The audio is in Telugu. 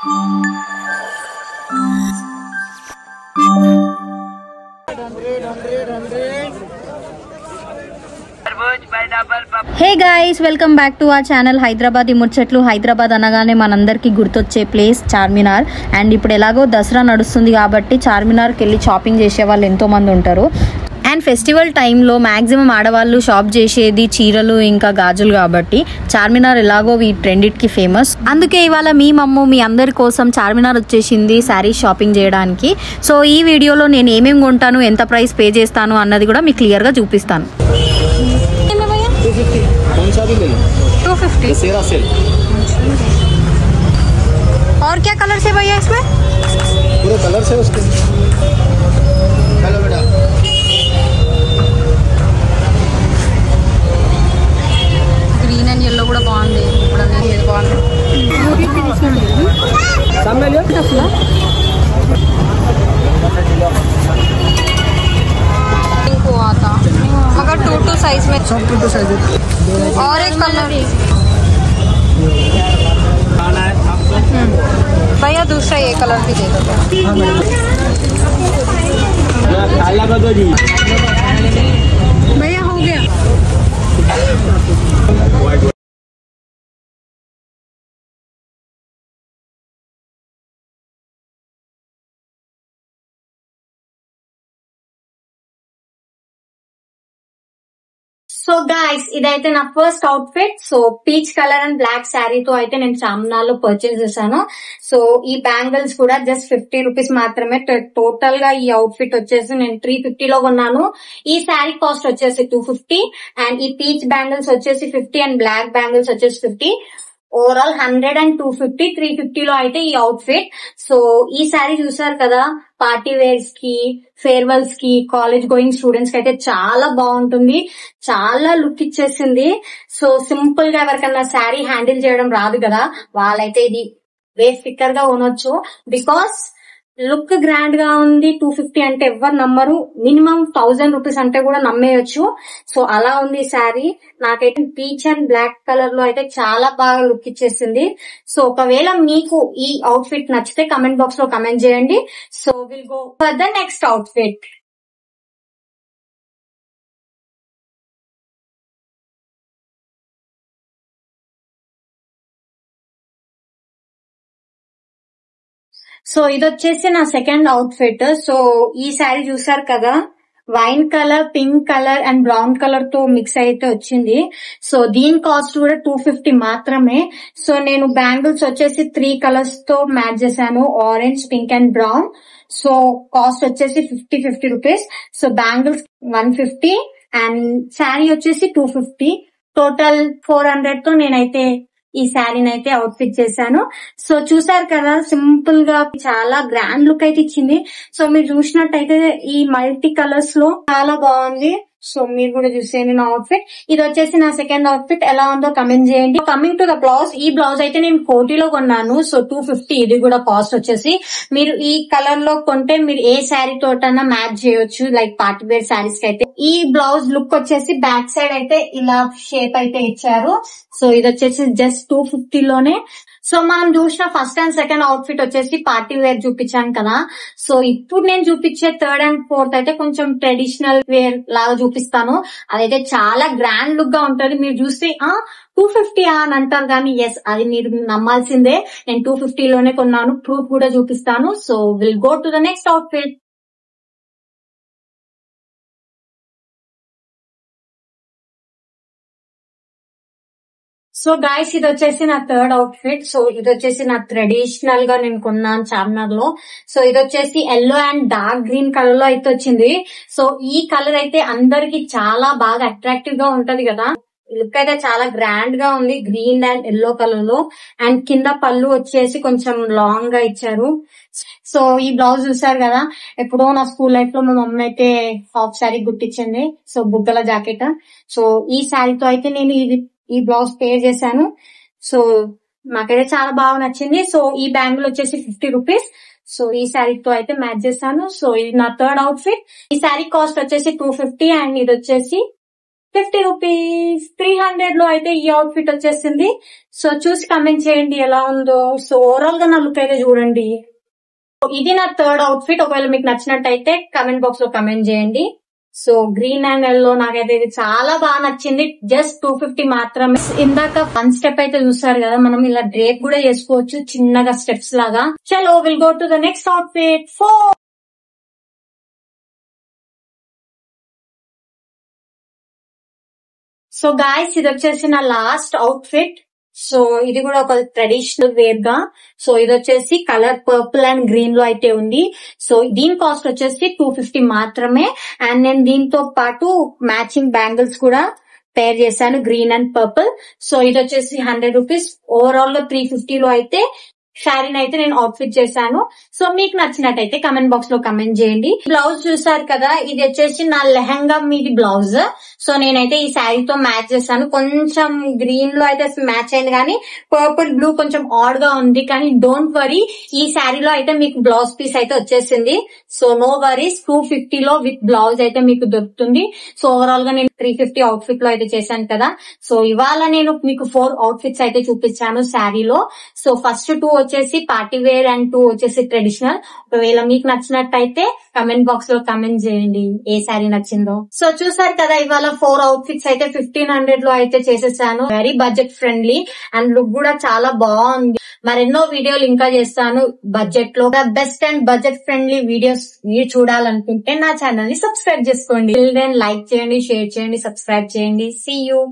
Hey guys, welcome back to our channel Hyderabad ఈ ముచ్చట్లు. హైదరాబాద్ అనగానే మనందరికీ గుర్తొచ్చే ప్లేస్ చార్మినార్. అండ్ ఇప్పుడు ఎలాగో దసరా నడుస్తుంది కాబట్టి చార్మినార్కి వెళ్ళి షాపింగ్ చేసే వాళ్ళు ఎంతోమంది ఉంటారు. అండ్ ఫెస్టివల్ టైంలో మ్యాక్సిమం ఆడవాళ్ళు షాప్ చేసేది చీరలు ఇంకా గాజులు కాబట్టి చార్మినార్ ఎలాగో ఈ ట్రెండిట్కి ఫేమస్. అందుకే ఇవాళ మీ అందరి కోసం చార్మినార్ వచ్చేసింది శారీ షాపింగ్ చేయడానికి. సో ఈ వీడియోలో నేను ఏమేమి కొంటాను, ఎంత ప్రైస్ పే చేస్తాను అన్నది కూడా మీకు క్లియర్గా చూపిస్తాను. 250 और क्या कलर से भैया इसमें? पूरे कलर से उसके हेलो बेटा గ్రీన్ అండ్ ఎల్లో కూడా బాగుంది. ఇప్పుడు అనేది ఏది బాగుంది? पिंक हुआ था मगर 2 साइज में, सब 2 साइज और एक कलर भैया दूसरा ये कलर भी दे दो भैया. हो गया. సో గైస్, ఇదైతే నా first outfit. So peach colour and black శారీతో అయితే నేను చార్మినార్ లో పర్చేస్ చేశాను. సో ఈ బ్యాంగిల్స్ కూడా జస్ట్ 50 రూపీస్ మాత్రమే. టోటల్ గా ఈ అవుట్ఫిట్ వచ్చేసి నేను 350 లో కొన్నాను. ఈ శారీ కాస్ట్ వచ్చేసి 250 అండ్ ఈ పీచ్ బ్యాంగిల్స్ వచ్చేసి 50 అండ్ బ్లాక్ బ్యాంగిల్స్ వచ్చేసి 50. ఓవరాల్ 100 అండ్ 250, 350 లో అయితే ఈ అవుట్ఫిట్. సో ఈ శారీ చూసారు కదా, పార్టీ వేర్స్ కి, ఫేర్వెల్స్ కి, కాలేజ్ గోయింగ్ స్టూడెంట్స్ కి అయితే చాలా బాగుంటుంది. చాలా లుక్ ఇచ్చేసింది. సో సింపుల్ గా ఎవరికన్నా శారీ హ్యాండిల్ చేయడం రాదు కదా, వాళ్ళైతే ఇది బేఫికర్ గా కొనొచ్చు. బికాస్ లుక్ గ్రాండ్ గా ఉంది. 250 అంటే ఎవరు నమ్మరు. మినిమం 1000 రూపీస్ అంటే కూడా నమ్మేయచ్చు. సో అలా ఉంది శారీ. నాకైతే పీచ్ అండ్ బ్లాక్ కలర్ లో అయితే చాలా బాగా లుక్ ఇచ్చేసింది. సో ఒకవేళ మీకు ఈ అవుట్ఫిట్ నచ్చితే కమెంట్ బాక్స్ లో కమెంట్ చేయండి. So will go for the next outfit. So ఇది వచ్చేసి నా సెకండ్ అవుట్ఫిట్. సో ఈ శారీ చూసారు కదా, wine colour, pink colour and brown colour తో మిక్స్ అయితే వచ్చింది. సో దీని కాస్ట్ కూడా 250 మాత్రమే. సో నేను బ్యాంగిల్స్ వచ్చేసి 3 కలర్స్ తో మ్యాచ్ చేశాను, orange, pink and brown. So cost వచ్చేసి 50 rupees. So bangles 150 and sari వచ్చేసి 250. టోటల్ 400 తో నేనైతే ఈ శారీని అయితే అవుట్ఫిట్ చేశాను. సో చూసారు కదా, సింపుల్ గా చాలా గ్రాండ్ లుక్ అయితే ఇచ్చింది. సో మీరు చూసినట్టయితే ఈ మల్టీ కలర్స్ లో చాలా బాగుంది. సో మీరు కూడా చూసేయండి నా అవుట్ఫిట్. ఇది వచ్చేసి నా సెకండ్ అవుట్ఫిట్. ఎలా ఉందో కమెంట్ చేయండి. కమింగ్ టు ద బ్లౌజ్, ఈ బ్లౌజ్ అయితే నేను కోటిలో కొన్నాను. సో 250 ఇది కూడా కాస్ట్ వచ్చేసి. మీరు ఈ కలర్ లో కొంటే మీరు ఏ శారీ తోటన్నా మ్యాచ్ చేయొచ్చు, లైక్ పార్టీ వేర్ శారీస్ కి అయితే. ఈ బ్లౌజ్ లుక్ వచ్చేసి బ్యాక్ సైడ్ అయితే ఇలా షేప్ అయితే ఇచ్చారు. సో ఇది వచ్చేసి జస్ట్ 250 లోనే. సో మనం చూసిన ఫస్ట్ అండ్ సెకండ్ అవుట్ఫిట్ వచ్చేసి పార్టీ వేర్ చూపించాను కదా. సో ఇప్పుడు నేను చూపించే థర్డ్ అండ్ ఫోర్త్ అయితే కొంచెం ట్రెడిషనల్ వేర్ లాగా చూపిస్తాను. అదైతే చాలా గ్రాండ్ లుక్ గా ఉంటది. మీరు చూస్తే 250 అని అంటారు కానీ ఎస్, అది మీరు నమ్మాల్సిందే. నేను 250 లోనే కొన్నాను. ప్రూఫ్ కూడా చూపిస్తాను. So will go to the next outfit. So guys, ఇది వచ్చేసి నా థర్డ్ అవుట్ఫిట్. సో ఇది వచ్చేసి నా ట్రెడిషనల్ గా నేను కొన్నాను చార్మినార్ లో. సో ఇది వచ్చేసి yellow and dark green colour లో అయితే వచ్చింది. సో ఈ కలర్ అయితే అందరికి చాలా బాగా అట్రాక్టివ్ గా ఉంటది కదా. లుక్ అయితే చాలా గ్రాండ్ గా ఉంది, గ్రీన్ అండ్ ఎల్లో కలర్ లో. అండ్ కింద పళ్ళు వచ్చేసి కొంచెం లాంగ్ గా ఇచ్చారు. సో ఈ బ్లౌజ్ చూసారు కదా, ఎప్పుడో నా స్కూల్ లైఫ్ లో మా మమ్మీ అయితే హాఫ్ శారీ గుట్టించింది. సో బుగ్గల జాకెట్. సో ఈ శారీతో అయితే నేను ఈ బ్లౌజ్ పేర్ చేశాను. సో నాకైతే చాలా బాగా నచ్చింది. సో ఈ బ్యాంగిల్ వచ్చేసి 50 రూపీస్. సో ఈ శారీతో అయితే మ్యాచ్ చేశాను. సో ఇది నా థర్డ్ అవుట్ఫిట్. ఈ శారీ కాస్ట్ వచ్చేసి 250 అండ్ ఇది వచ్చేసి 50 రూపీస్. 300 లో అయితే ఈ అవుట్ఫిట్ వచ్చేసింది. సో చూసి కమెంట్ చేయండి ఎలా ఉందో. సో ఓవరాల్ గా నా లుక్ అయితే చూడండి. ఇది నా థర్డ్ అవుట్ఫిట్. ఒకవేళ మీకు నచ్చినట్టయితే కమెంట్ బాక్స్ లో కమెంట్ చేయండి. సో గ్రీన్ అండ్ ఎల్లో నాకైతే ఇది చాలా బాగా నచ్చింది. జస్ట్ 250 మాత్రమే. ఇందాక 1 స్టెప్ అయితే చూసారు కదా, మనం ఇలా డ్రేప్ కూడా చేసుకోవచ్చు చిన్నగా స్టెప్స్ లాగా. చలో will go to the next outfit. 4. So guys, ఇది వచ్చేసి నా లాస్ట్ అవుట్ఫిట్. సో ఇది కూడా ఒక ట్రెడిషనల్ వేర్ గా. సో ఇది వచ్చేసి కలర్ పర్పుల్ అండ్ గ్రీన్ లో అయితే ఉంది. సో దీని కాస్ట్ వచ్చేసి 250 మాత్రమే. అండ్ నేను దీంతో పాటు మ్యాచింగ్ బ్యాంగిల్స్ కూడా పేర్ చేశాను, గ్రీన్ అండ్ పర్పుల్. సో ఇది వచ్చేసి 100 రూపీస్. ఓవరాల్ గా 350 లో అయితే శారీని అయితే నేను అవుట్ఫిట్ చేశాను. సో మీకు నచ్చినట్టయితే కమెంట్ బాక్స్ లో కమెంట్ చేయండి. బ్లౌజ్ చూసారు కదా, ఇది వచ్చేసి నా లెహంగా మీది బ్లౌజ్. సో నేనైతే ఈ శారీతో మ్యాచ్ చేశాను. కొంచెం గ్రీన్ లో అయితే మ్యాచ్ అయింది, కానీ పర్పుల్ బ్లూ కొంచెం ఆడ్ గా ఉంది. కానీ డోంట్ వరీ, ఈ శారీలో అయితే మీకు బ్లౌజ్ పీస్ అయితే వచ్చేసింది. సో నో వరీస్, 250 లో విత్ బ్లౌజ్ అయితే మీకు దొరుకుతుంది. సో ఓవరాల్ గా నేను 350 అవుట్ఫిట్ లో అయితే చేశాను కదా. సో ఇవాళ నేను మీకు 4 అవుట్ఫిట్స్ అయితే చూపించాను శారీలో. సో ఫస్ట్ 2 వచ్చేసి పార్టీ వేర్ అండ్ 2 వచ్చేసి ట్రెడిషనల్. ఒకవేళ మీకు నచ్చినట్టయితే కమెంట్ బాక్స్ లో కమెంట్ చేయండి ఏ శారీ నచ్చిందో. సో చూసారు కదా, ఇవాళ 4 అవుట్ఫిట్స్ అయితే 1500 లో అయితే చేసేసాను. Very budget friendly and look కూడా చాలా బాగుంది. మరెన్నో వీడియోలు ఇంకా చేస్తాను బడ్జెట్ లో. Best and budget friendly videos మీరు చూడాలనుకుంటే నా ఛానల్ ని సబ్స్క్రైబ్ చేసుకోండి. దెన్ లైక్ చేయండి, షేర్ చేయండి, సబ్స్క్రైబ్ చేయండి. See you.